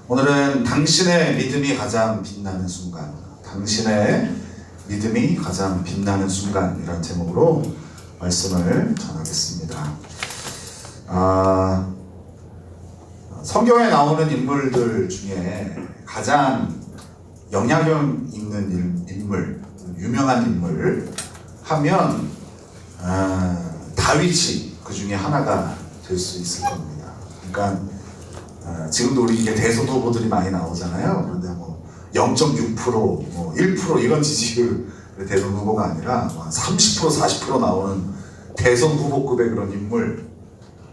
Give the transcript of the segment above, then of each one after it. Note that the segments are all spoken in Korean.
오늘은 당신의 믿음이 가장 빛나는 순간, 당신의 믿음이 가장 빛나는 순간 이런 제목으로 말씀을 전하겠습니다. 성경에 나오는 인물들 중에 가장 영향력 있는 인물, 유명한 인물 하면 다윗이 그 중에 하나가 될 수 있을 겁니다. 그러니까 지금도 우리 이게 대선 후보들이 많이 나오잖아요. 그런데 뭐 0.6%, 뭐 1% 이런 지지율 대선 후보가 아니라 30%, 40% 나오는 대선 후보급의 그런 인물,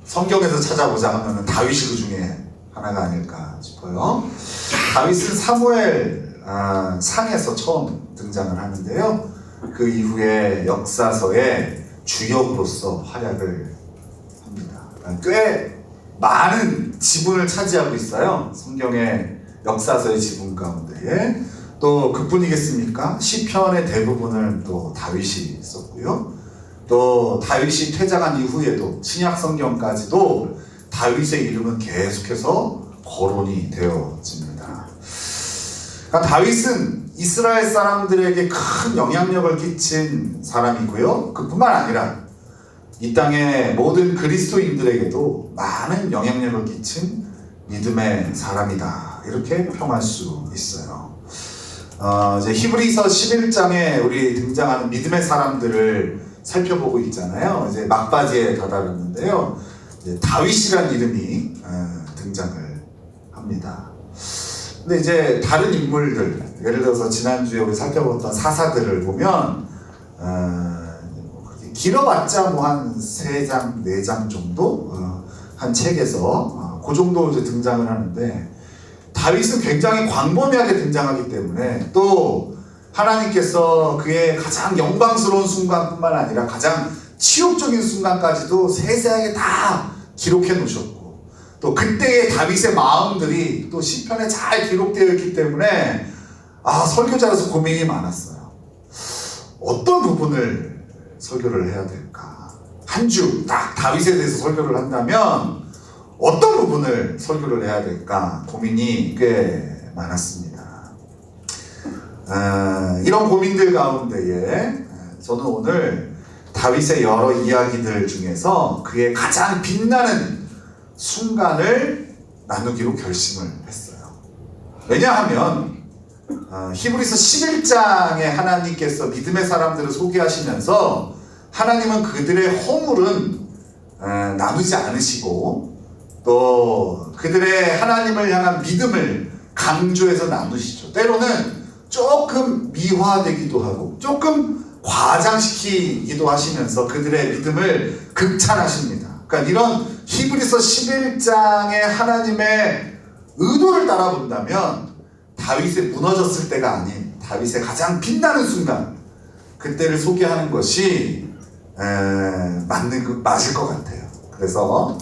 성경에서 찾아보자 하면은 다윗이 그 중에 하나가 아닐까 싶어요. 다윗은 사무엘 상에서 처음 등장을 하는데요. 그 이후에 역사서의 주역으로서 활약을 합니다. 꽤 많은 지분을 차지하고 있어요. 성경의 역사서의 지분 가운데에. 또 그뿐이겠습니까? 시편의 대부분을 또 다윗이 썼고요. 또 다윗이 퇴장한 이후에도 신약 성경까지도 다윗의 이름은 계속해서 거론이 되어집니다. 그러니까 다윗은 이스라엘 사람들에게 큰 영향력을 끼친 사람이고요. 그뿐만 아니라 이 땅의 모든 그리스도인들에게도 많은 영향력을 끼친 믿음의 사람이다, 이렇게 평할 수 있어요. 이제 히브리서 11장에 우리 등장하는 믿음의 사람들을 살펴보고 있잖아요. 이제 막바지에 다다랐는데요. 다윗이라는 이름이 등장을 합니다. 근데 이제 다른 인물들, 예를 들어서 지난주에 우리 살펴봤던 사사들을 보면 길어봤자 뭐 한 3장, 4장 정도 한 책에서 그 정도 이제 등장을 하는데, 다윗은 굉장히 광범위하게 등장하기 때문에 또 하나님께서 그의 가장 영광스러운 순간뿐만 아니라 가장 치욕적인 순간까지도 세세하게 다 기록해 놓으셨고, 또 그때의 다윗의 마음들이 또 시편에 잘 기록되어 있기 때문에 설교자로서 고민이 많았어요. 어떤 부분을 설교를 해야 될까? 한 주 딱 다윗에 대해서 설교를 한다면 어떤 부분을 설교를 해야 될까? 고민이 꽤 많았습니다. 이런 고민들 가운데에 저는 오늘 다윗의 여러 이야기들 중에서 그의 가장 빛나는 순간을 나누기로 결심을 했어요. 왜냐하면 히브리서 11장에 하나님께서 믿음의 사람들을 소개하시면서 하나님은 그들의 허물은 나누지 않으시고, 또 그들의 하나님을 향한 믿음을 강조해서 나누시죠. 때로는 조금 미화되기도 하고 조금 과장시키기도 하시면서 그들의 믿음을 극찬하십니다. 그러니까 이런 히브리서 11장의 하나님의 의도를 따라본다면 다윗이 무너졌을 때가 아닌 다윗의 가장 빛나는 순간, 그때를 소개하는 것이 맞을 것 같아요. 그래서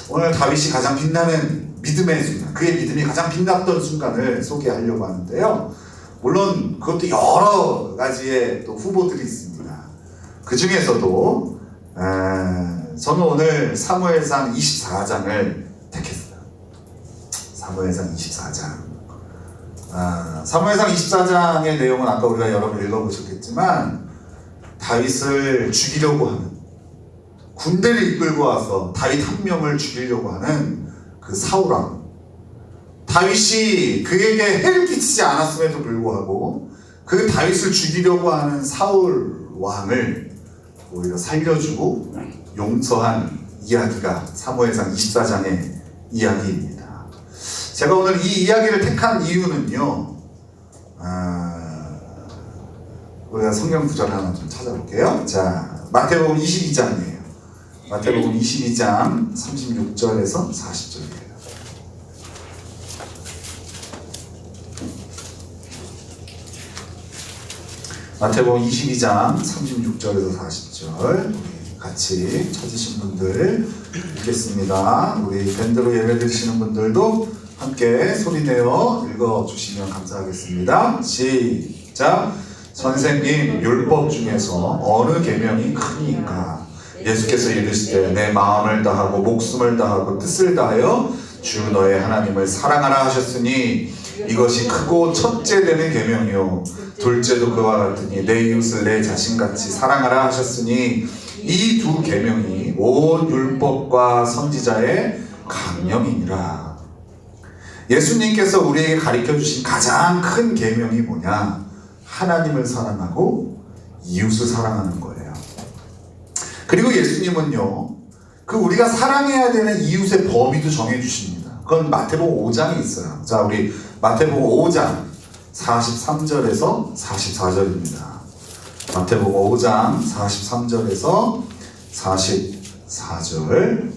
오늘 다윗이 가장 빛나는 믿음의 순간, 그의 믿음이 가장 빛났던 순간을 소개하려고 하는데요. 물론 그것도 여러 가지의 또 후보들이 있습니다. 그 중에서도 저는 오늘 사무엘상 24장을 택했어요. 사무엘상 24장. 사무엘상 24장의 내용은 아까 우리가 여러 번 읽어보셨겠지만, 다윗을 죽이려고 하는, 군대를 이끌고 와서 다윗 한 명을 죽이려고 하는 그 사울왕, 다윗이 그에게 해를 끼치지 않았음에도 불구하고 그 다윗을 죽이려고 하는 사울 왕을 오히려 살려주고 용서한 이야기가 사무엘상 24장의 이야기입니다. 제가 오늘 이 이야기를 택한 이유는요, 우리가 성경 구절 하나 좀 찾아볼게요. 자, 마태복음 22장이에요. 마태복음 22장 36절에서 40절이에요. 마태복음 22장 36절에서 40절 같이 찾으신 분들 읽겠습니다. 우리 밴드로 예배드리시는 분들도 함께 소리내어 읽어주시면 감사하겠습니다. 시작. 선생님, 율법 중에서 어느 계명이 크니까? 예수께서 이르시되 내 마음을 다하고 목숨을 다하고 뜻을 다하여 주 너의 하나님을 사랑하라 하셨으니 이것이 크고 첫째 되는 계명이요 둘째도 그와 같으니 내 이웃을 내 자신같이 사랑하라 하셨으니 이 두 계명이 온 율법과 선지자의 강령이니라. 예수님께서 우리에게 가르쳐 주신 가장 큰 계명이 뭐냐? 하나님을 사랑하고 이웃을 사랑하는 거예요. 그리고 예수님은요, 그 우리가 사랑해야 되는 이웃의 범위도 정해 주십니다. 그건 마태복음 5장에 있어요. 자, 우리 마태복음 5장 43절에서 44절입니다. 마태복음 5장 43절에서 44절.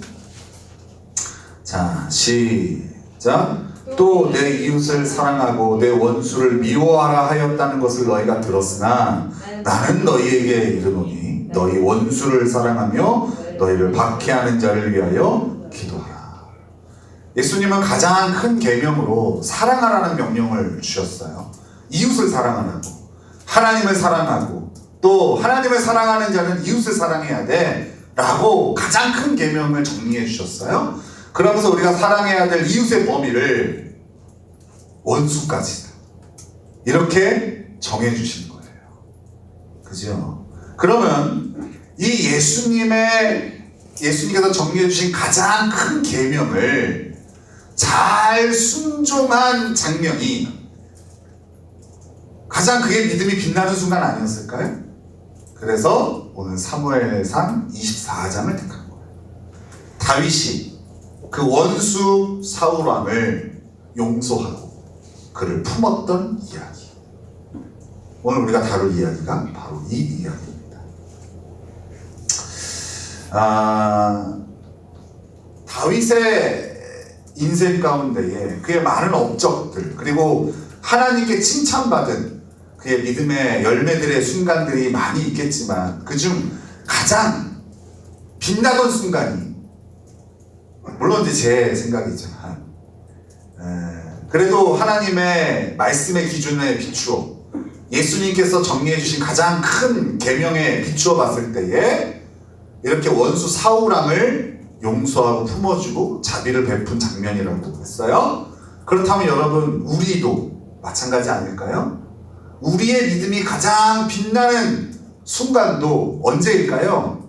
자, 시작. 또 내 이웃을 사랑하고 내 원수를 미워하라 하였다는 것을 너희가 들었으나 나는 너희에게 이르노니 너희 원수를 사랑하며 너희를 박해하는 자를 위하여 기도하라. 예수님은 가장 큰 계명으로 사랑하라는 명령을 주셨어요. 이웃을 사랑하라고, 하나님을 사랑하고, 또 하나님을 사랑하는 자는 이웃을 사랑해야 돼 라고 가장 큰 계명을 정리해 주셨어요. 그러면서 우리가 사랑해야 될 이웃의 범위를 원수까지 이렇게 정해 주신 거예요. 그죠? 그러면 이 예수님께서 정리해 주신 가장 큰 계명을 잘 순종한 장면이 가장 그의 믿음이 빛나는 순간 아니었을까요? 그래서 오늘 사무엘상 24장을 택한 거예요. 다윗이 그 원수 사울 왕을 용서하고 그를 품었던 이야기. 오늘 우리가 다룰 이야기가 바로 이 이야기입니다. 다윗의 인생 가운데에 그의 많은 업적들, 그리고 하나님께 칭찬받은 그의 믿음의 열매들의 순간들이 많이 있겠지만 그중 가장 빛나던 순간이, 물론 이제 제 생각이지만 그래도 하나님의 말씀의 기준에 비추어 예수님께서 정리해 주신 가장 큰 계명에 비추어 봤을 때에 이렇게 원수 사울 왕을 용서하고 품어주고 자비를 베푼 장면이라고 했어요. 그렇다면 여러분, 우리도 마찬가지 아닐까요? 우리의 믿음이 가장 빛나는 순간도 언제일까요?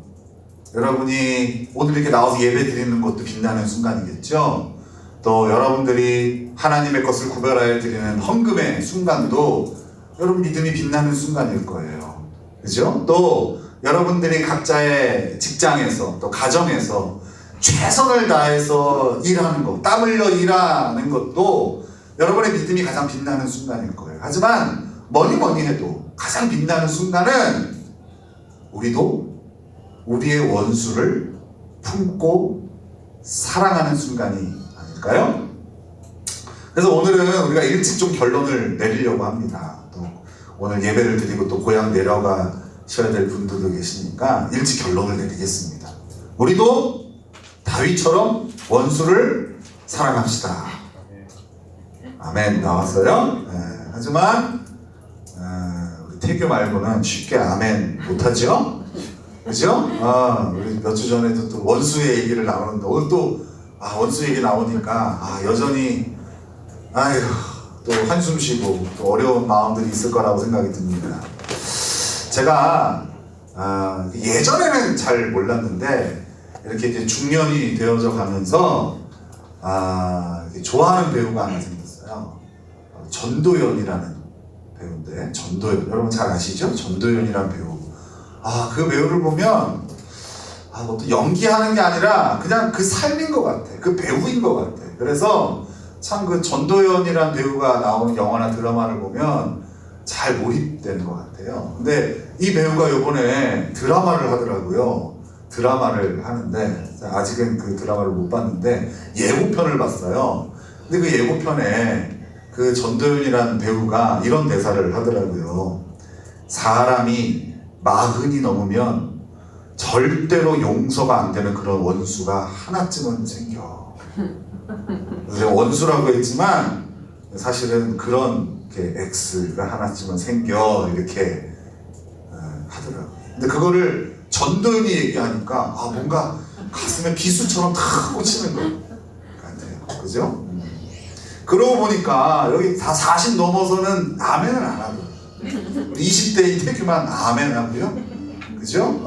여러분이 오늘 이렇게 나와서 예배 드리는 것도 빛나는 순간이겠죠. 또 여러분들이 하나님의 것을 구별하여 드리는 헌금의 순간도 여러분 믿음이 빛나는 순간일 거예요. 그죠? 또 여러분들이 각자의 직장에서 또 가정에서 최선을 다해서 일하는 것, 땀 흘려 일하는 것도 여러분의 믿음이 가장 빛나는 순간일 거예요. 하지만 뭐니 해도 가장 빛나는 순간은 우리도 우리의 원수를 품고 사랑하는 순간이 아닐까요? 그래서 오늘은 우리가 일찍 좀 결론을 내리려고 합니다. 또 오늘 예배를 드리고 또 고향 내려가셔야 될 분들도 계시니까 일찍 결론을 내리겠습니다. 우리도 다윗처럼 원수를 사랑합시다. 아멘. 나왔어요? 네. 하지만 우리 태교 말고는 쉽게 아멘 못하죠? 그죠? 우리 몇 주 전에도 또 원수의 얘기를 나오는데 오늘 또 원수 얘기 나오니까 여전히 또 한숨 쉬고 또 어려운 마음들이 있을 거라고 생각이 듭니다. 제가 예전에는 잘 몰랐는데 이렇게 이제 중년이 되어져 가면서 좋아하는 배우가 하나 생겼어요. 전도연이라는 배우인데, 전도연 여러분 잘 아시죠? 전도연이라는 배우. 그 배우를 보면 또 연기하는 게 아니라 그냥 그 삶인 것 같아. 그 배우인 것 같아. 그래서 참 그 전도연이라는 배우가 나오는 영화나 드라마를 보면 잘 몰입되는 것 같아요. 근데 이 배우가 이번에 드라마를 하더라고요. 드라마를 하는데 아직은 그 드라마를 못 봤는데 예고편을 봤어요. 근데 그 예고편에 그 전도연이라는 배우가 이런 대사를 하더라고요. 사람이 40이 넘으면 절대로 용서가 안 되는 그런 원수가 하나쯤은 생겨. 그래서 원수라고 했지만 사실은 그런 X가 하나쯤은 생겨 이렇게 하더라고요. 근데 그거를 전도연이 얘기하니까 뭔가 가슴에 비수처럼 탁 꽂히는 것 같아요. 그죠? 그러고 보니까 여기 다 40 넘어서는 아멘을 안 하고, 우리 20대 이태규만 아멘 하고요. 그죠?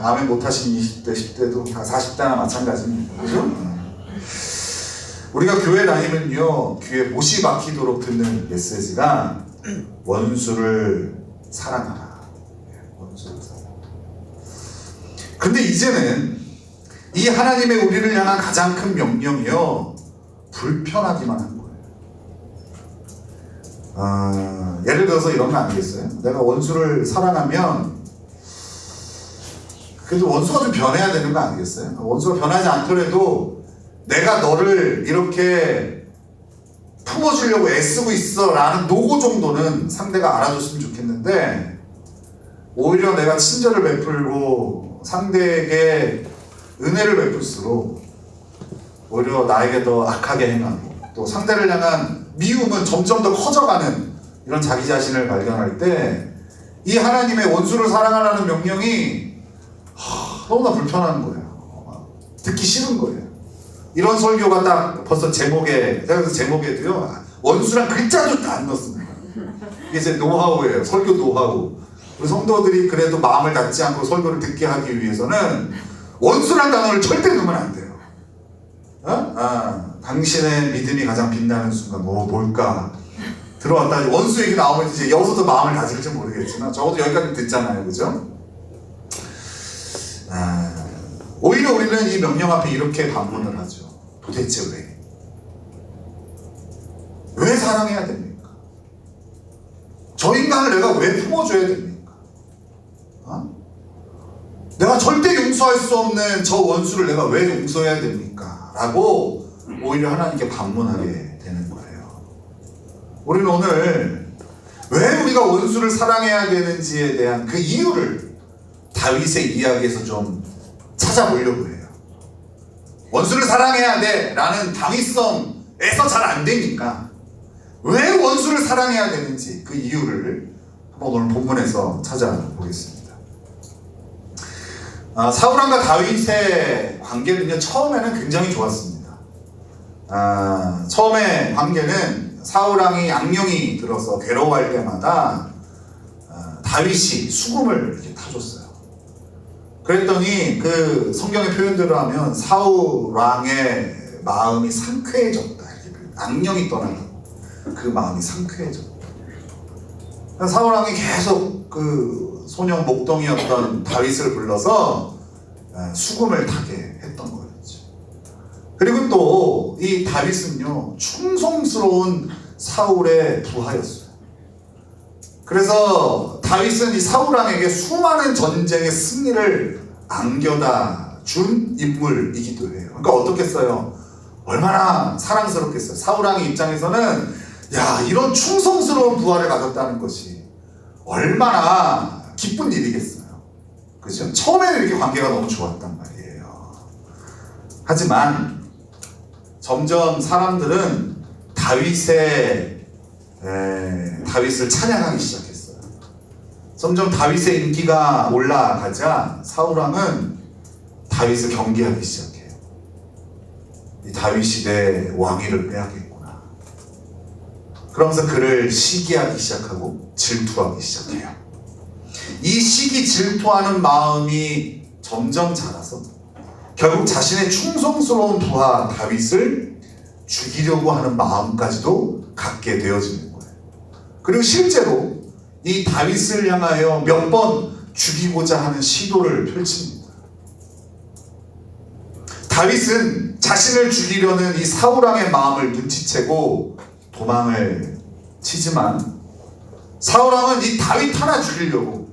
아멘 못하신 20대, 10대도 다 40대나 마찬가지입니다. 그죠? 우리가 교회 다니면요, 귀에 못이 박히도록 듣는 메시지가 원수를 사랑하라. 원수를 사랑하라. 근데 이제는 이 하나님의 우리를 향한 가장 큰 명령이요, 불편하기만 한 거예요. 예를 들어서 이런 거 아니겠어요? 내가 원수를 사랑하면 그래도 원수가 좀 변해야 되는 거 아니겠어요? 원수가 변하지 않더라도 내가 너를 이렇게 품어주려고 애쓰고 있어 라는 노고 정도는 상대가 알아줬으면 좋겠는데, 오히려 내가 친절을 베풀고 상대에게 은혜를 베풀수록 오히려 나에게 더 악하게 행하고, 또 상대를 향한 미움은 점점 더 커져가는 이런 자기 자신을 발견할 때 이 하나님의 원수를 사랑하라는 명령이 너무나 불편한 거예요. 듣기 싫은 거예요. 이런 설교가 딱 벌써 제목에, 제가 그래서 제목에도요, 원수란 글자도 안 넣습니다. 이게 제 노하우예요. 설교 노하우. 우리 성도들이 그래도 마음을 닫지 않고 설교를 듣게 하기 위해서는 원수란 단어를 절대 넣으면 안 돼요. 당신의 믿음이 가장 빛나는 순간 뭘까? 들어왔다 원수 얘기 나오면 이제 여기서도 마음을 다질지 모르겠지만 적어도 여기까지 듣잖아요. 그죠? 오히려 우리는 이 명령 앞에 이렇게 반문을 하죠. 도대체 왜 사랑해야 됩니까? 저 인간을 내가 왜 품어줘야 됩니까? 내가 절대 용서할 수 없는 저 원수를 내가 왜 용서해야 됩니까? 라고 오히려 하나님께 반문하게 되는 거예요. 우리는 오늘 왜 우리가 원수를 사랑해야 되는지에 대한 그 이유를 다윗의 이야기에서 좀 찾아보려고 해요. 원수를 사랑해야 돼 라는 당위성에서 잘 안 되니까 왜 원수를 사랑해야 되는지 그 이유를 한번 오늘 본문에서 찾아보겠습니다. 사울왕과 다윗의 관계는요, 처음에는 굉장히 좋았습니다. 처음에 관계는 사울왕이 악령이 들어서 괴로워할 때마다 다윗이 수금을 이렇게 타줬어요. 그랬더니 그 성경의 표현대로 하면 사울왕의 마음이 상쾌해졌다. 악령이 떠나고 그 마음이 상쾌해졌다. 사울왕이 계속 그 소년 목동이었던 다윗을 불러서 수금을 타게 했던 거였죠. 그리고 또 이 다윗은요, 충성스러운 사울의 부하였어요. 그래서 다윗은 이 사울왕에게 수많은 전쟁의 승리를 안겨다 준 인물이기도 해요. 그러니까 어떻겠어요? 얼마나 사랑스럽겠어요. 사울왕의 입장에서는 야, 이런 충성스러운 부하를 가졌다는 것이 얼마나 기쁜 일이겠어요. 그죠? 처음에는 이렇게 관계가 너무 좋았단 말이에요. 하지만 점점 사람들은 다윗을 찬양하기 시작했어요. 점점 다윗의 인기가 올라가자 사울왕은 다윗을 경계하기 시작해요. 이 다윗이 내 왕위를 빼앗겠구나. 그러면서 그를 시기하기 시작하고 질투하기 시작해요. 이 시기 질투하는 마음이 점점 자라서 결국 자신의 충성스러운 부하 다윗을 죽이려고 하는 마음까지도 갖게 되어지는 거예요. 그리고 실제로 이 다윗을 향하여 몇 번 죽이고자 하는 시도를 펼칩니다. 다윗은 자신을 죽이려는 이 사울왕의 마음을 눈치채고 도망을 치지만 사울왕은 이 다윗 하나 죽이려고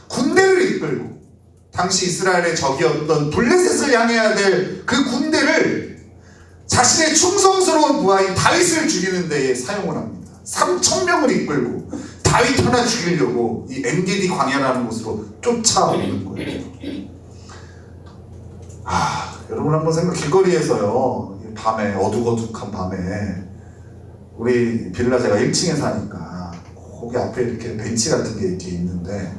군대를 이끌고 당시 이스라엘의 적이었던 블레셋을 향해야 될 그 군대를 자신의 충성스러운 부하인 다윗을 죽이는 데에 사용을 합니다. 3,000명을 이끌고 다윗 하나 죽이려고 이 엔게디 광야라는 곳으로 쫓아오는 거예요. 여러분 한번 생각, 길거리에서요, 밤에 어둑어둑한 밤에 우리 빌라 제가 1층에 사니까 거기 앞에 이렇게 벤치 같은 게 이렇게 있는데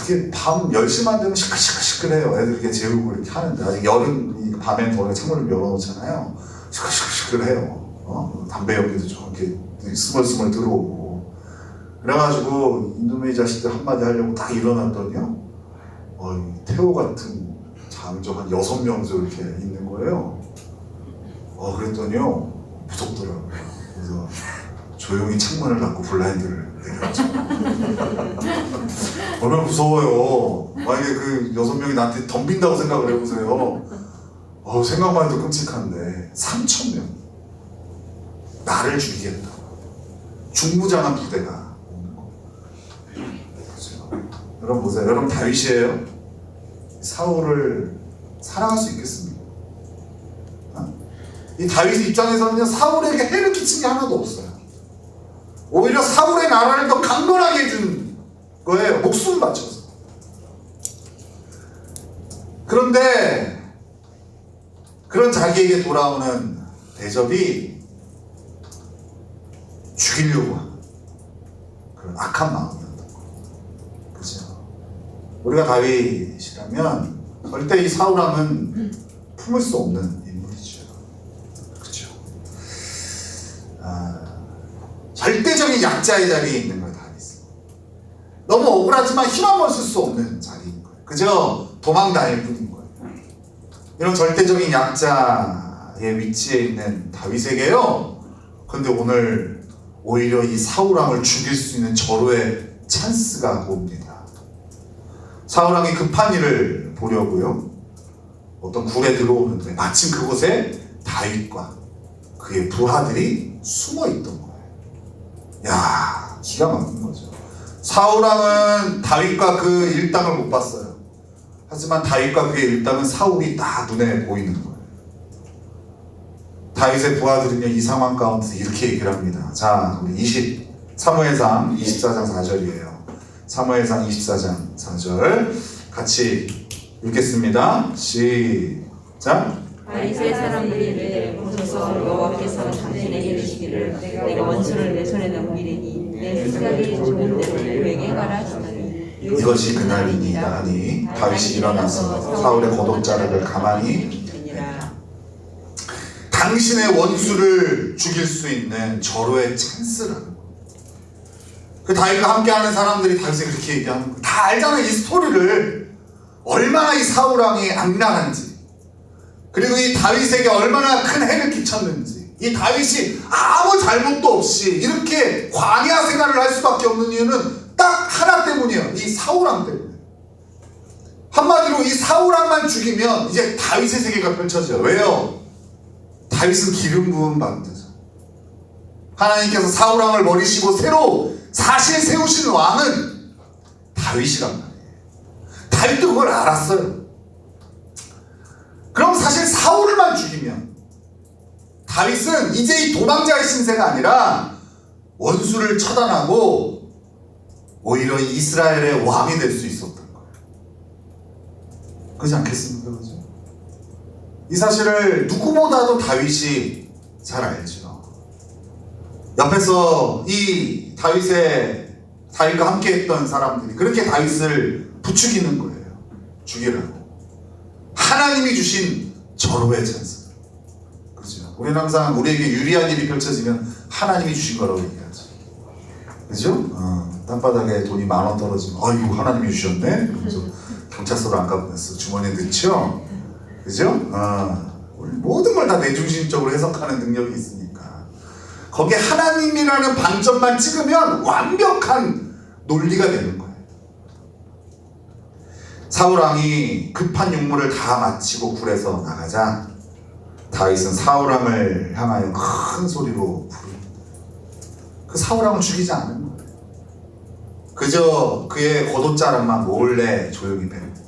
이게 밤 10시만 되면 시끌시끌시끌해요. 애들 이렇게 재우고 이렇게 하는데 아직 여름 밤에 도로에 창문을 열어놓잖아요. 시끌시끌해요. 담배 연기도 좀 이렇게 스멀스멀 들어오고. 그래가지고 이놈의 자식들 한마디 하려고 딱 일어났더니요. 태호 같은 장정 한 6명 이렇게 있는 거예요. 그랬더니요. 무섭더라고요. 그래서 조용히 창문을 닫고 블라인드를 내렸죠. 얼마나 무서워요. 만약에 그 6명이 나한테 덤빈다고 생각을 해보세요. 생각만 해도 끔찍한데 3,000명 나를 죽이겠다. 중무장한 부대가 오는 거. 그렇죠? 여러분 보세요. 여러분 다윗이에요. 사울을 사랑할 수 있겠습니까? 이 다윗의 입장에서는요, 사울에게 해를 끼친 게 하나도 없어요. 오히려 사울의 나라를 더 강건하게 해준 거예요. 목숨 바쳐서. 그런데 그런 자기에게 돌아오는 대접이 죽이려고 하는 그런 악한 마음이었던 거예요. 그죠? 우리가 다윗이라면 절대 이 사울왕은 품을 수 없는 인물이죠. 그렇죠? 절대적인 약자의 자리에 있는 거예요. 다윗은. 너무 억울하지만 힘 한 번 쓸 수 없는 자리인 거예요. 그저 도망다닐 뿐인 거예요. 이런 절대적인 약자의 위치에 있는 다윗에게요. 근데 오늘 오히려 이 사울왕을 죽일 수 있는 절호의 찬스가 옵니다. 사울왕이 급한 일을 보려고요. 어떤 굴에 들어오는데 마침 그곳에 다윗과 그의 부하들이 숨어 있던 거예요. 야, 기가 막힌 거죠. 사울왕은 다윗과 그 일당을 못 봤어요. 하지만 다윗과 그의 일당은 사울이 다 눈에 보이는 거예요. 다윗의 부하들은요, 이 상황 가운데서 이렇게 얘기를 합니다. 자, 우리 사무엘상 24장 4절이에요. 사무엘상 24장 4절 같이 읽겠습니다. 시작. 다윗의 사람들이 이르되 보소서 여호와께서 당신에게 이르시기를 내가 원수를 내 손에 넘기리니 내 생각이 좋은 대로 내게 가라 하시더니 이것이 그날이니라 하니 다윗이 일어나서 사울의 겉옷자락을 가만히 당신의 원수를 죽일 수 있는 절호의 찬스라는 거예요. 그 다윗과 함께하는 사람들이 다윗에 그렇게 얘기하는 거예요. 다 알잖아요. 이 스토리를. 얼마나 이 사울왕이 악랄한지, 그리고 이 다윗에게 얼마나 큰 해를 끼쳤는지, 이 다윗이 아무 잘못도 없이 이렇게 광야 생활을 할 수밖에 없는 이유는 딱 하나 때문이에요. 이 사울왕 때문에. 한마디로 이 사울왕만 죽이면 이제 다윗의 세계가 펼쳐져요. 왜요? 다윗은 기름 부음 받은 자죠. 하나님께서 사울왕을 버리시고 새로 사실 세우신 왕은 다윗이란 말이에요. 다윗도 그걸 알았어요. 그럼 사실 사울만 죽이면 다윗은 이제 이 도망자의 신세가 아니라 원수를 처단하고 오히려 이스라엘의 왕이 될 수 있었던 거예요. 그렇지 않겠습니까? 그렇죠? 이 사실을 누구보다도 다윗이 잘 알죠. 옆에서 이 다윗과 함께 했던 사람들이 그렇게 다윗을 부추기는 거예요. 죽이라고. 하나님이 주신 절호의 찬스. 그죠? 우리는 항상 우리에게 유리한 일이 펼쳐지면 하나님이 주신 거라고 얘기하죠. 그죠? 땅바닥에 돈이 10,000원 떨어지면 이거 하나님이 주셨네? 그래서 경찰서로 안 가보냈어. 주머니에 넣죠? 그죠? 우리 모든 걸 다 내중심적으로 해석하는 능력이 있으니까 거기에 하나님이라는 방점만 찍으면 완벽한 논리가 되는 거예요. 사울왕이 급한 용무를 다 마치고 굴에서 나가자 다윗은 사울왕을 향하여 큰 소리로 부릅니다. 그 사울왕을 죽이지 않은 거예요. 그저 그의 겉옷자락만 몰래 조용히 뺍니다.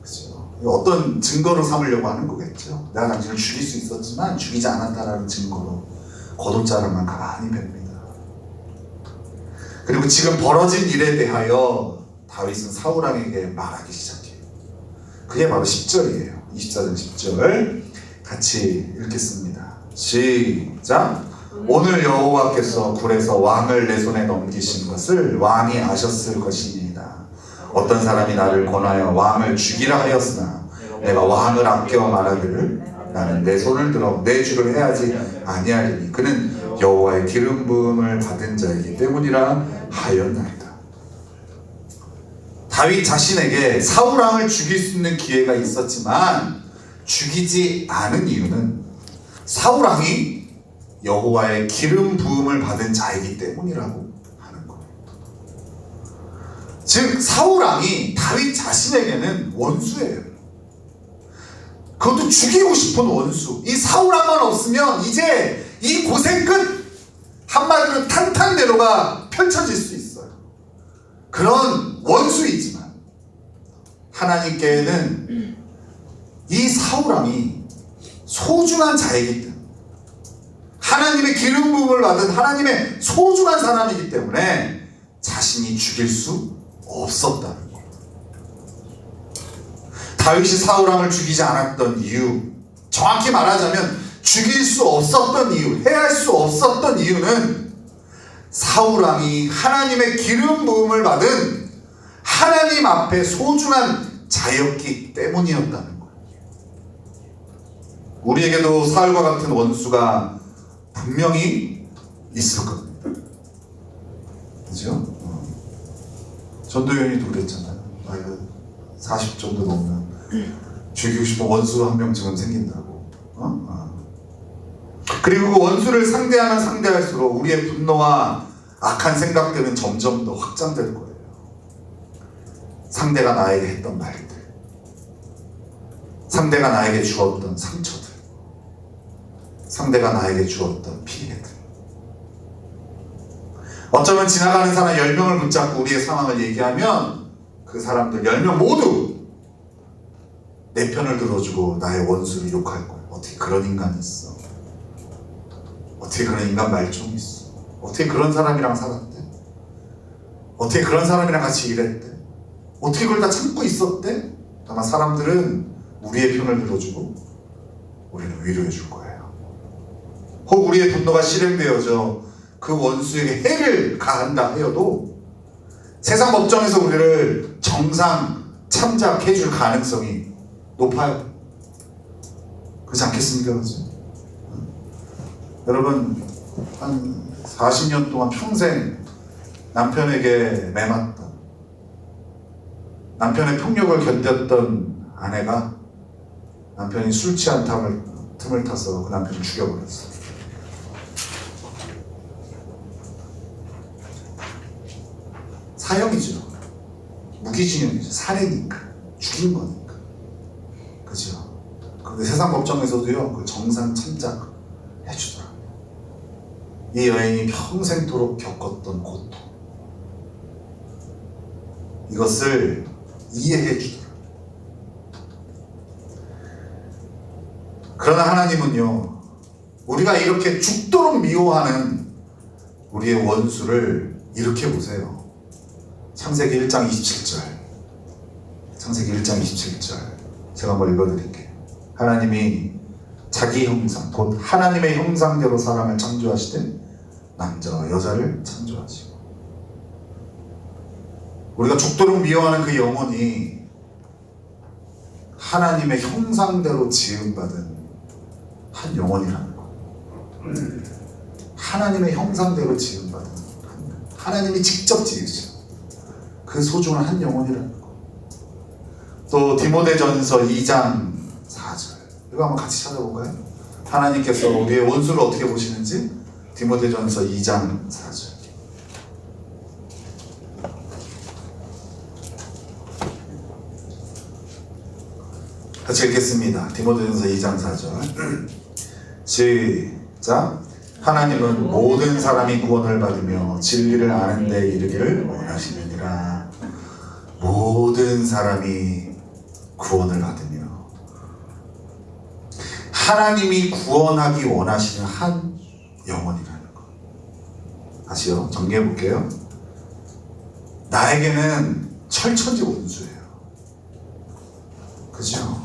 그죠? 어떤 증거로 삼으려고 하는 거겠죠. 내가 당신을 죽일 수 있었지만 죽이지 않았다라는 증거로 겉옷자락만 가만히 뺍니다. 그리고 지금 벌어진 일에 대하여 다윗은 사울왕에게 말하기 시작해요. 그게 바로 10절이에요. 24장 10절 같이 읽겠습니다. 시작. 오늘 여호와께서 굴에서 왕을 내 손에 넘기신 것을 왕이 아셨을 것이니이다. 어떤 사람이 나를 권하여 왕을 죽이라 하였으나 내가 왕을 아껴 말하기를 나는 내 손을 들어 내 주를 해하지 아니하리니 그는 여호와의 기름 부음을 받은 자이기 때문이라 하였나이다. 다윗 자신에게 사울 왕을 죽일 수 있는 기회가 있었지만 죽이지 않은 이유는 사울 왕이 여호와의 기름 부음을 받은 자이기 때문이라고 하는 거예요. 즉 사울 왕이 다윗 자신에게는 원수예요. 그것도 죽이고 싶은 원수. 이 사울 왕만 없으면 이제 이 고생 끝, 한마디로 탄탄대로가 펼쳐질 수 있어요. 그런 원수이지만 하나님께는 이 사울 왕이 소중한 자이기 때문에, 하나님의 기름 부음을 받은 하나님의 소중한 사람이기 때문에 자신이 죽일 수 없었다는 거예요. 다윗이 사울 왕을 죽이지 않았던 이유, 정확히 말하자면 죽일 수 없었던 이유, 해할 수 없었던 이유는 사울 왕이 하나님의 기름 부음을 받은 하나님 앞에 소중한 자였기 때문이었다는 거예요. 우리에게도 사울과 같은 원수가 분명히 있을 겁니다. 그죠? 전도연이도 그랬잖아요. 나이가 40 정도 넘으면 죽이고 싶은 원수 한 명쯤은 생긴다고. 그리고 그 원수를 상대하면 상대할수록 우리의 분노와 악한 생각들은 점점 더 확장될 거예요. 상대가 나에게 했던 말들, 상대가 나에게 주었던 상처들, 상대가 나에게 주었던 피해들. 어쩌면 지나가는 사람 10명을 붙잡고 우리의 상황을 얘기하면 그 사람들 10명 모두 내 편을 들어주고 나의 원수를 욕할 거예요. 어떻게 그런 인간이 있어? 어떻게 그런 인간 말종이 있어? 어떻게 그런 사람이랑 살았대? 어떻게 그런 사람이랑 같이 일했대? 어떻게 그걸 다 참고 있었대? 아마 사람들은 우리의 편을 들어주고 우리는 위로해 줄 거예요. 혹 우리의 분노가 실행되어져 그 원수에게 해를 가한다 하여도 세상 법정에서 우리를 정상 참작해 줄 가능성이 높아요. 그렇지 않겠습니까? 그렇죠? 여러분, 한 40년 동안 평생 남편에게 매맞던, 남편의 폭력을 견뎠던 아내가 남편이 술 취한 틈을 타서 그 남편을 죽여버렸어요. 사형이죠. 무기징역이죠. 살해니까. 죽인 거니까. 그죠? 근데 세상 법정에서도요, 그 정상 참작 해주더라고요. 이 여인이 평생토록 겪었던 고통, 이것을 이해해 주더라고요. 그러나 하나님은요, 우리가 이렇게 죽도록 미워하는 우리의 원수를 이렇게 보세요. 창세기 1장 27절, 창세기 1장 27절 제가 한번 읽어드릴게요. 하나님이 자기 형상, 곧 하나님의 형상대로 사람을 창조하시되 남자와 여자를 창조하시고, 우리가 죽도록 미워하는 그 영혼이 하나님의 형상대로 지음받은 한 영혼이라는 거. 하나님의 형상대로 지음받은, 하나님이 직접 지으신 그 소중한 한 영혼이라는 거. 또 디모데전서 2장 4절, 이거 한번 같이 찾아볼까요? 하나님께서 우리의 원수를 어떻게 보시는지. 디모데전서 2장 4절. 같이 읽겠습니다. 디모데전서 2장 4절. 시작. 하나님은 모든 사람이 구원을 받으며 진리를 아는 데 이르기를 원하시느니라. 모든 사람이 구원을 받으며, 하나님이 구원하기 원하시는 한 영혼이라는 거. 다시요, 정리해 볼게요. 나에게는 철천지 원수예요. 그죠?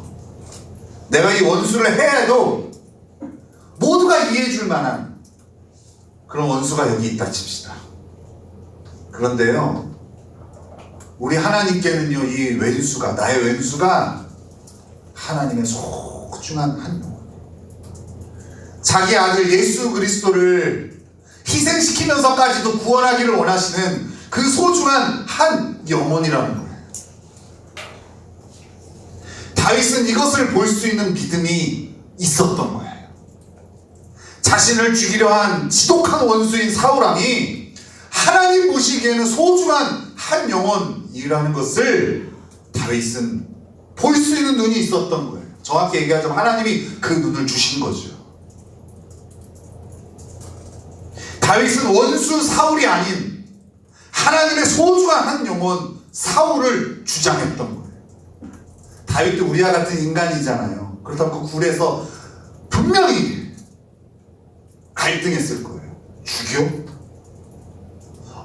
내가 이 원수를 해도 모두가 이해해 줄 만한 그런 원수가 여기 있다 칩시다. 그런데요, 우리 하나님께는요, 이 왼수가, 나의 왼수가 하나님의 소중한 한 영혼, 자기 아들 예수 그리스도를 희생시키면서까지도 구원하기를 원하시는 그 소중한 한 영혼이라는 거예요. 다윗은 이것을 볼 수 있는 믿음이 있었던 거예요. 자신을 죽이려 한 지독한 원수인 사울왕이 하나님 보시기에는 소중한 한 영혼이라는 것을 다윗은 볼 수 있는 눈이 있었던 거예요. 정확히 얘기하자면 하나님이 그 눈을 주신 거죠. 다윗은 원수 사울이 아닌 하나님의 소중한 한 영혼 사울을 주장했던 거예요. 다윗도 우리와 같은 인간이잖아요. 그렇다면 그 굴에서 분명히 갈등했을 거예요. 죽여?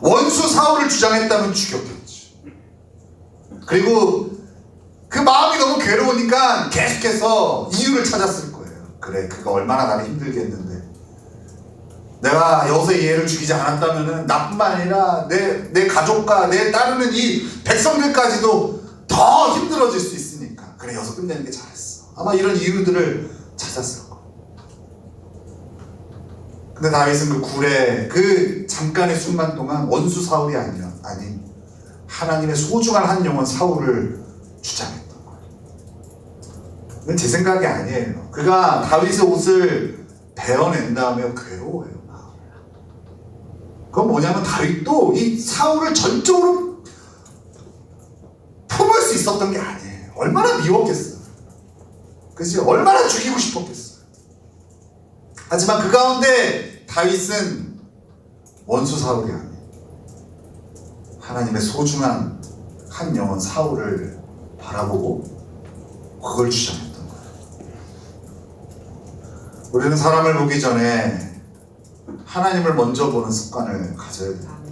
원수 사울을 주장했다면 죽였겠지. 그리고 그 마음이 너무 괴로우니까 계속해서 이유를 찾았을 거예요. 그래, 그가 얼마나 나를 힘들게 했는데 내가 여기서 얘를 죽이지 않았다면 나뿐만 아니라 내 가족과 내 따르는 이 백성들까지도 더 힘들어질 수 있으니까 그래, 여기서 끝내는 게 잘했어. 아마 이런 이유들을 찾았을 거예요. 근데 다윗은 그 굴에 그 잠깐의 순간 동안 원수 사울이 아닌 하나님의 소중한 한 영혼 사울을 주장했던 거예요. 이건 제 생각이 아니에요. 그가 다윗의 옷을 베어낸 다음에 괴로워요. 그건 뭐냐면 다윗도 이 사울을 전적으로 품을 수 있었던 게 아니에요. 얼마나 미웠겠어요. 그치? 얼마나 죽이고 싶었겠어요. 하지만 그 가운데 다윗은 원수 사울이 아닌 하나님의 소중한 한 영혼 사울을 바라보고 그걸 주장했던 거예요. 우리는 사람을 보기 전에 하나님을 먼저 보는 습관을 가져야 돼요.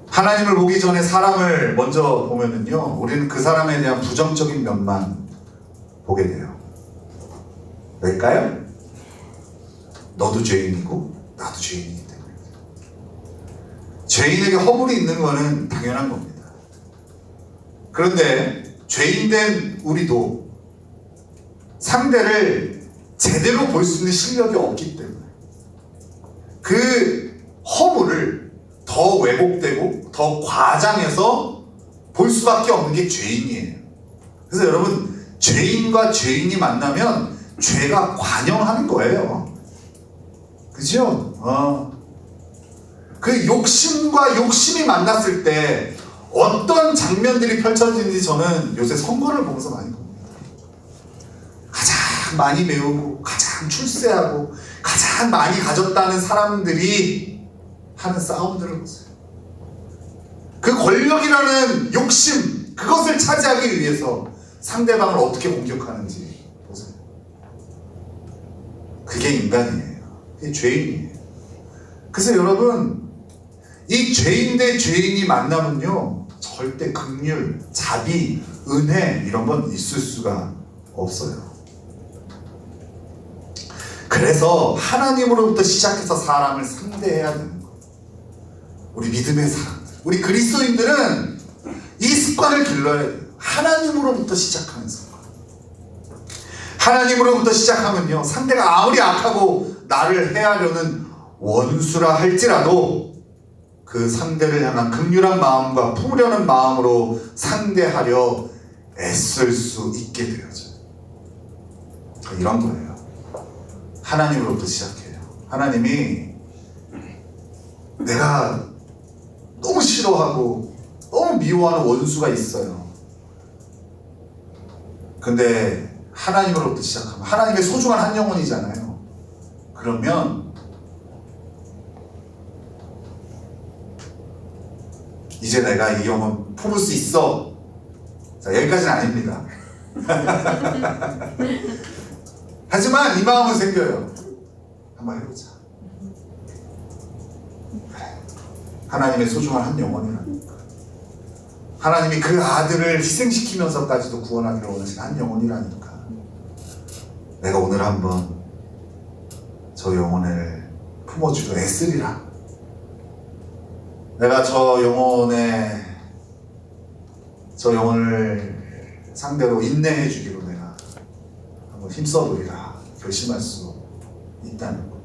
하나님을 보기 전에 사람을 먼저 보면은요, 우리는 그 사람에 대한 부정적인 면만 보게 돼요. 왜일까요? 너도 죄인이고 나도 죄인이기 때문에. 죄인에게 허물이 있는 거는 당연한 겁니다. 그런데 죄인된 우리도 상대를 제대로 볼 수 있는 실력이 없기 때문에 그 허물을 더 왜곡되고 더 과장해서 볼 수밖에 없는 게 죄인이에요. 그래서 여러분, 죄인과 죄인이 만나면 죄가 관영하는 거예요. 그죠? 그 욕심과 욕심이 만났을 때 어떤 장면들이 펼쳐지는지 저는 요새 선거를 보면서 많이 봅니다. 가장 많이 배우고 가장 출세하고 가장 많이 가졌다는 사람들이 하는 싸움들을 보세요. 그 권력이라는 욕심, 그것을 차지하기 위해서 상대방을 어떻게 공격하는지 보세요. 그게 인간이에요. 그게 죄인이에요. 그래서 여러분, 이 죄인 대 죄인이 만나면요, 절대 긍휼, 자비, 은혜 이런 건 있을 수가 없어요. 그래서 하나님으로부터 시작해서 사람을 상대해야 되는 거예요. 우리 믿음의 사람들, 우리 그리스도인들은 이 습관을 길러야 돼요. 하나님으로부터 시작하는 습관. 하나님으로부터 시작하면요, 상대가 아무리 악하고 나를 해하려는 원수라 할지라도 그 상대를 향한 긍휼한 마음과 품으려는 마음으로 상대하려 애쓸 수 있게 되어져요. 이런 거예요. 하나님으로부터 시작해요. 하나님이 내가 너무 싫어하고 너무 미워하는 원수가 있어요. 근데 하나님으로부터 시작하면 하나님의 소중한 한 영혼이잖아요. 그러면 이제 내가 이 영혼 품을 수 있어. 자, 여기까지는 아닙니다. 하지만 이 마음은 생겨요. 한번 해보자. 하나님의 소중한 한 영혼이라니까. 하나님이 그 아들을 희생시키면서까지도 구원하기를 원하시는 한 영혼이라니까. 내가 오늘 한번 저 영혼을 품어주려 애쓰리라. 내가 저 영혼을 상대로 인내해 주기로 내가 한번 힘써보리라 결심할 수 있다는 것.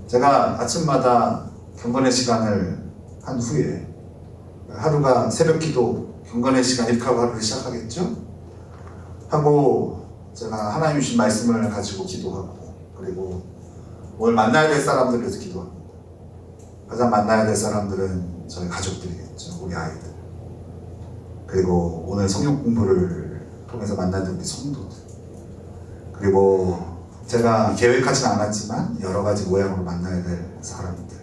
제가 아침마다 경건의 시간을 한 후에 하루가 새벽 기도 경건의 시간 이렇게 하고 하루를 시작하겠죠? 하고 제가 하나님 주신 말씀을 가지고 기도하고, 그리고 오늘 만나야 될 사람들 위해서 기도합니다. 가장 만나야 될 사람들은 저희 가족들이겠죠. 우리 아이들. 그리고 오늘 성경 공부를 통해서 만나야 될 우리 성도들. 그리고 제가 계획하지는 않았지만 여러 가지 모양으로 만나야 될 사람들.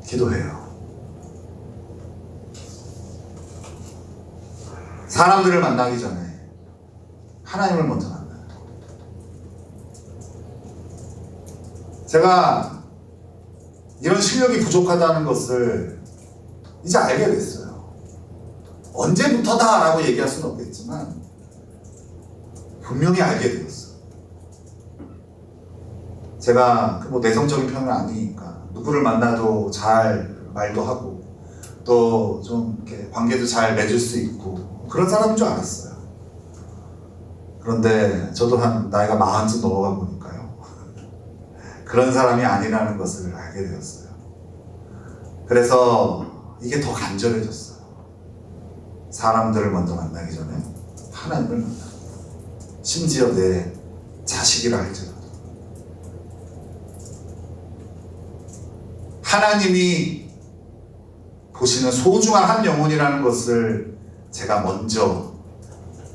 기도해요. 사람들을 만나기 전에 하나님을 먼저 만나요. 제가 이런 실력이 부족하다는 것을 이제 알게 됐어요. 언제부터다 라고 얘기할 수는 없겠지만 분명히 알게 되었어요. 제가 뭐 내성적인 편은 아니니까 누구를 만나도 잘 말도 하고 또 좀 이렇게 관계도 잘 맺을 수 있고 그런 사람인 줄 알았어요. 그런데 저도 한 나이가 40쯤 넘어가 보니까요. 그런 사람이 아니라는 것을 알게 되었어요. 그래서 이게 더 간절해졌어요. 사람들을 먼저 만나기 전에 하나님을 만나. 심지어 내 자식이라 할지라도. 하나님이 보시는 소중한 한 영혼이라는 것을 제가 먼저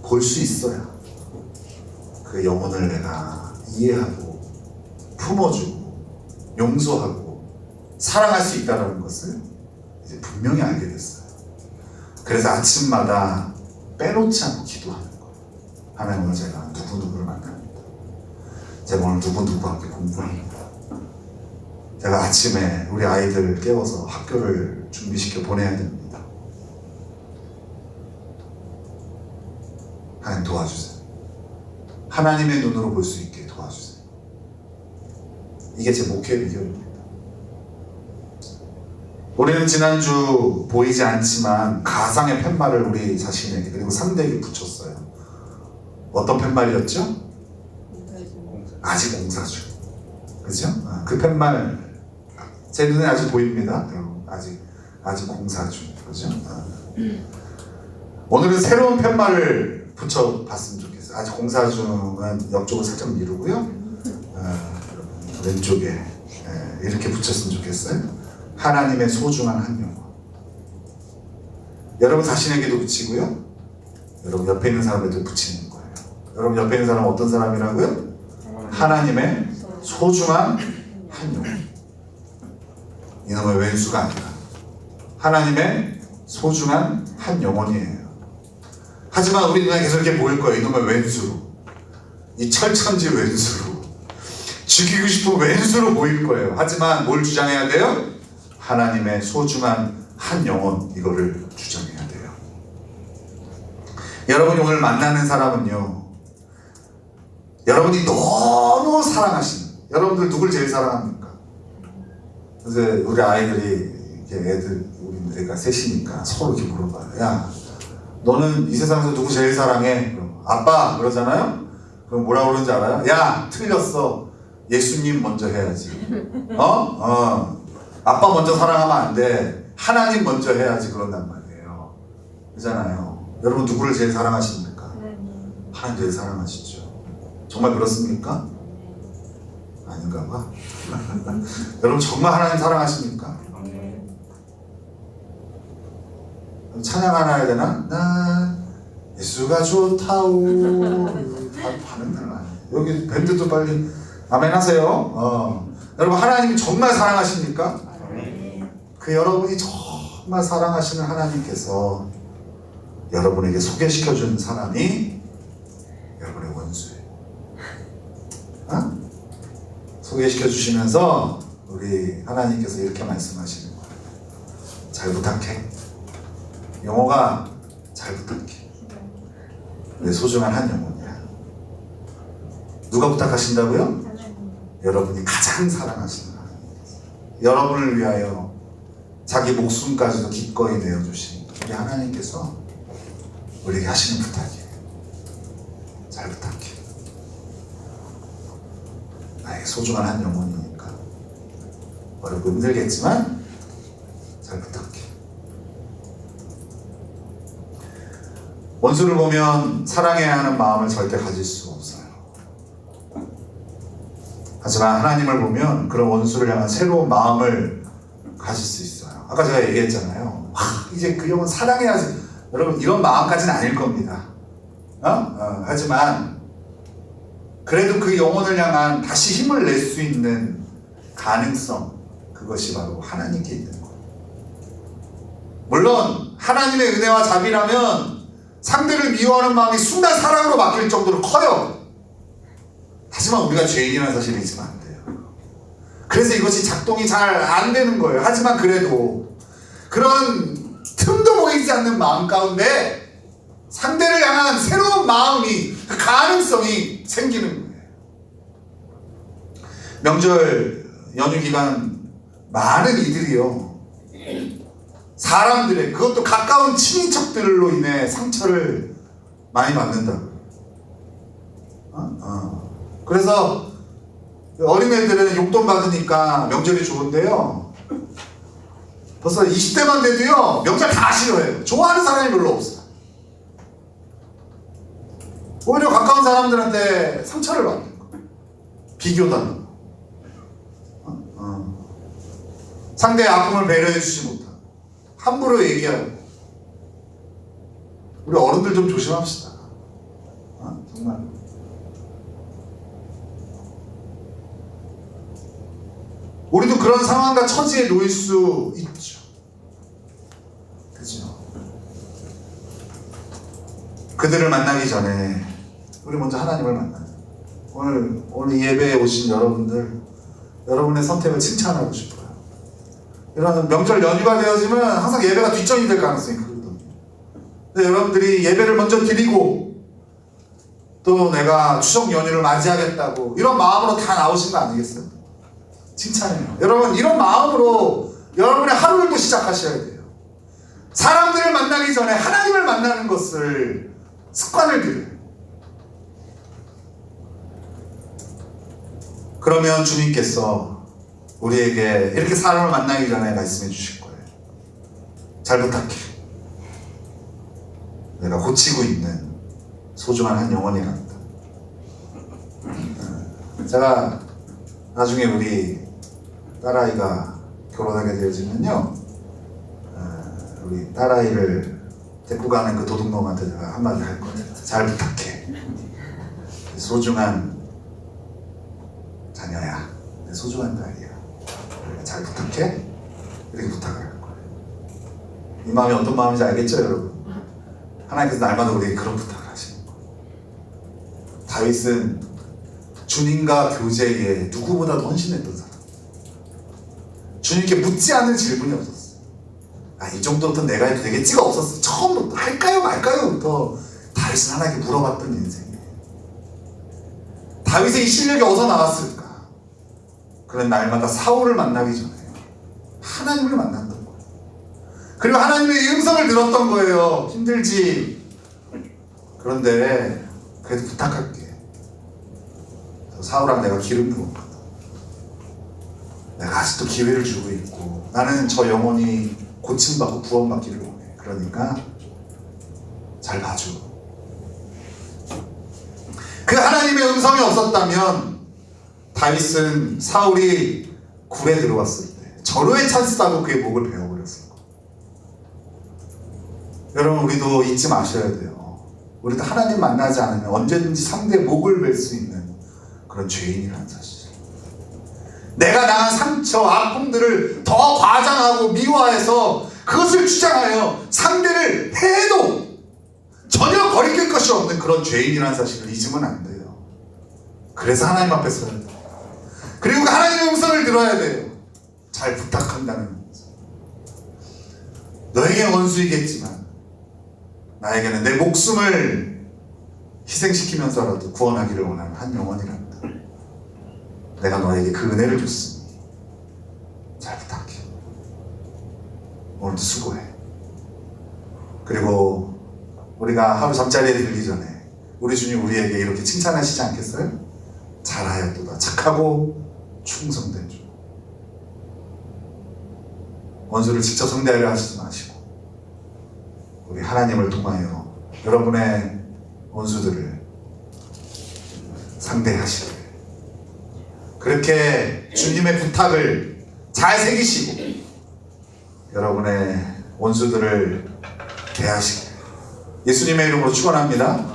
볼 수 있어야 그 영혼을 내가 이해하고 품어주고 용서하고 사랑할 수 있다는 것을 이제 분명히 알게 됐어요. 그래서 아침마다 빼놓지 않고 기도하는 거예요. 하나님, 오늘 제가 누구누구를 만납니다. 제가 오늘 누구누구와 함께 공부합니다. 제가 아침에 우리 아이들 깨워서 학교를 준비시켜 보내야 됩니다. 하나님 도와주세요. 하나님의 눈으로 볼 수 있게 도와주세요. 이게 제 목회의 비결입니다. 우리는 지난주 보이지 않지만 가상의 팻말을 우리 자신에게 그리고 상대에게 붙였어요. 어떤 팻말이었죠? 아직 공사중. 그죠? 그 팻말 제 눈에 아직 보입니다. 아직 공사 중. 그죠? 오늘은 새로운 팻말을 붙여봤으면 좋겠어요. 아직 공사 중은 옆쪽을 살짝 미루고요. 왼쪽에 이렇게 붙였으면 좋겠어요. 하나님의 소중한 한 영혼. 여러분 자신에게도 붙이고요. 여러분 옆에 있는 사람에도 붙이는 거예요. 여러분 옆에 있는 사람은 어떤 사람이라고요? 하나님의 소중한 한 영혼. 이놈의 왼수가 아니라 하나님의 소중한 한 영혼이에요. 하지만 우리 눈에 계속 이렇게 보일 거예요. 이놈의 왼수로, 이 철천지 왼수로, 죽이고 싶은 왼수로 보일 거예요. 하지만 뭘 주장해야 돼요? 하나님의 소중한 한 영혼, 이거를 주장해야 돼요. 여러분이 오늘 만나는 사람은요, 여러분이 너무 사랑하시는, 여러분들 누굴 제일 사랑합니까? 그래서 우리 아이들이 이렇게 애들, 우리 애가 셋이니까 서로 이렇게 물어봐요. 야, 너는 이 세상에서 누구 제일 사랑해? 그럼 아빠 그러잖아요. 그럼 뭐라 그러는지 알아요? 야, 틀렸어. 예수님 먼저 해야지. 아빠 먼저 사랑하면 안 돼. 하나님 먼저 해야지. 그런단 말이에요. 그렇잖아요. 여러분 누구를 제일 사랑하십니까? 하나님 제일 사랑하시죠. 정말 그렇습니까? 아닌가 봐. 여러분 정말 하나님 사랑하십니까? 찬양하나 해야 되나? 난 예수가 좋다오. 반응 날 아니에요. 여기 밴드도 빨리 아멘 하세요. 여러분 하나님이 정말 사랑하십니까? 그 여러분이 정말 사랑하시는 하나님께서 여러분에게 소개시켜준 사람이 여러분의 원수예요. 소개시켜 주시면서 우리 하나님께서 이렇게 말씀하시는 거예요. 잘 부탁해. 영어가 잘 부탁해. 내 소중한 한 영혼이야. 누가 부탁하신다고요? 여러분이 가장 사랑하시는 하나님께서 여러분을 위하여 자기 목숨까지도 기꺼이 내어주신 우리 하나님께서 우리에게 하시는 부탁이에요. 잘 부탁해. 나에게 소중한 한 영혼이니까 어렵고 힘들겠지만 잘 부탁해. 원수를 보면 사랑해야 하는 마음을 절대 가질 수 없어요. 하지만 하나님을 보면 그런 원수를 향한 새로운 마음을 가질 수 있어요. 아까 제가 얘기했잖아요. 이제 그 영혼 사랑해야지. 여러분 이런 마음까지는 아닐 겁니다. 하지만 그래도 그 영혼을 향한 다시 힘을 낼 수 있는 가능성, 그것이 바로 하나님께 있는 거예요. 물론 하나님의 은혜와 자비라면 상대를 미워하는 마음이 순간 사랑으로 바뀔 정도로 커요. 하지만 우리가 죄인이라는 사실을 잊으면 안 돼요. 그래서 이것이 작동이 잘 안 되는 거예요. 하지만 그래도 그런 틈도 보이지 않는 마음 가운데 상대를 향한 새로운 마음이, 그 가능성이 생기는 거예요. 명절 연휴 기간 많은 이들이요, 사람들의, 그것도 가까운 친인척들로 인해 상처를 많이 받는다고요. 그래서 어린애들은 용돈 받으니까 명절이 좋은데요, 벌써 20대만 돼도요 명절 다 싫어해요. 좋아하는 사람이 별로 없어요. 오히려 가까운 사람들한테 상처를 받는 거예요. 비교당하고, 상대의 아픔을 배려해 주지 못하고 함부로 얘기하고. 우리 어른들 좀 조심합시다. 정말. 우리도 그런 상황과 처지에 놓일 수 있죠. 그죠? 그들을 만나기 전에 우리 먼저 하나님을 만나자. 오늘 예배에 오신 여러분들, 여러분의 선택을 칭찬하고 싶어요. 이런 명절 연휴가 되어지면 항상 예배가 뒷전이 될 가능성이 크거든요. 근데 여러분들이 예배를 먼저 드리고 또 내가 추석 연휴를 맞이하겠다고 이런 마음으로 다 나오신 거 아니겠어요? 칭찬해요. 여러분 이런 마음으로 여러분의 하루를 또 시작하셔야 돼요. 사람들을 만나기 전에 하나님을 만나는 것을 습관을 들여요. 그러면 주님께서 우리에게 이렇게 사람을 만나기 전에 말씀해 주실 거예요. 잘 부탁해. 내가 고치고 있는 소중한 한 영혼이란다. 제가 나중에 우리 딸아이가 결혼하게 되어지면요, 우리 딸아이를 데리고 가는 그 도둑놈한테 제가 한마디 할 거예요. 잘 부탁해. 소중한 자녀야. 내 소중한 딸이야. 잘 부탁해. 이렇게 부탁을 할 거예요. 이 마음이 어떤 마음인지 알겠죠, 여러분? 하나님께서 날마다 우리에게 그런 부탁을 하시는 거예요. 다윗은 주님과 교제에 누구보다도 헌신했던 사람. 주님께 묻지 않는 질문이 없었어요. 이 정도부터 내가 해도 되겠지가 없었어요. 처음부터 할까요 말까요부터 다윗은 하나님께 물어봤던 인생이에요. 다윗의 이 실력이 어디서 나왔을까? 그런 날마다 사울을 만나기 전에 하나님을 만났던 거예요. 그리고 하나님의 음성을 들었던 거예요. 힘들지. 그런데 그래도 부탁할게. 사울아, 내가 기름 부었거든. 내가 아직도 기회를 주고 있고 나는 저 영혼이 고침받고 구원받기를 원해. 그러니까 잘 봐줘. 그 하나님의 음성이 없었다면 다윗은 사울이 굴에 들어왔을 때 절호의 찬스다고 그의 목을 베어버렸을 거예요. 여러분 우리도 잊지 마셔야 돼요. 우리도 하나님 만나지 않으면 언제든지 상대의 목을 벨 수 있는 그런 죄인이라는 사실. 내가 당한 상처, 아픔들을 더 과장하고 미화해서 그것을 주장하여 상대를 해도 전혀 거리낄 것이 없는 그런 죄인이라는 사실을 잊으면 안 돼요. 그래서 하나님 앞에 서야 돼요. 그리고 하나님의 음성을 들어야 돼요. 잘 부탁한다는 음성. 너에게 원수이겠지만 나에게는 내 목숨을 희생시키면서라도 구원하기를 원하는 한 영혼이란다. 내가 너에게 그 은혜를 줬으니 잘 부탁해. 오늘도 수고해. 그리고 우리가 하루 잠자리에 들기 전에 우리 주님 우리에게 이렇게 칭찬하시지 않겠어요? 잘하였도다. 착하고 충성된 주. 원수를 직접 상대하려 하시지 마시고 우리 하나님을 통하여 여러분의 원수들을 상대하시길, 그렇게 주님의 부탁을 잘 새기시고 여러분의 원수들을 대하시길 예수님의 이름으로 축원합니다.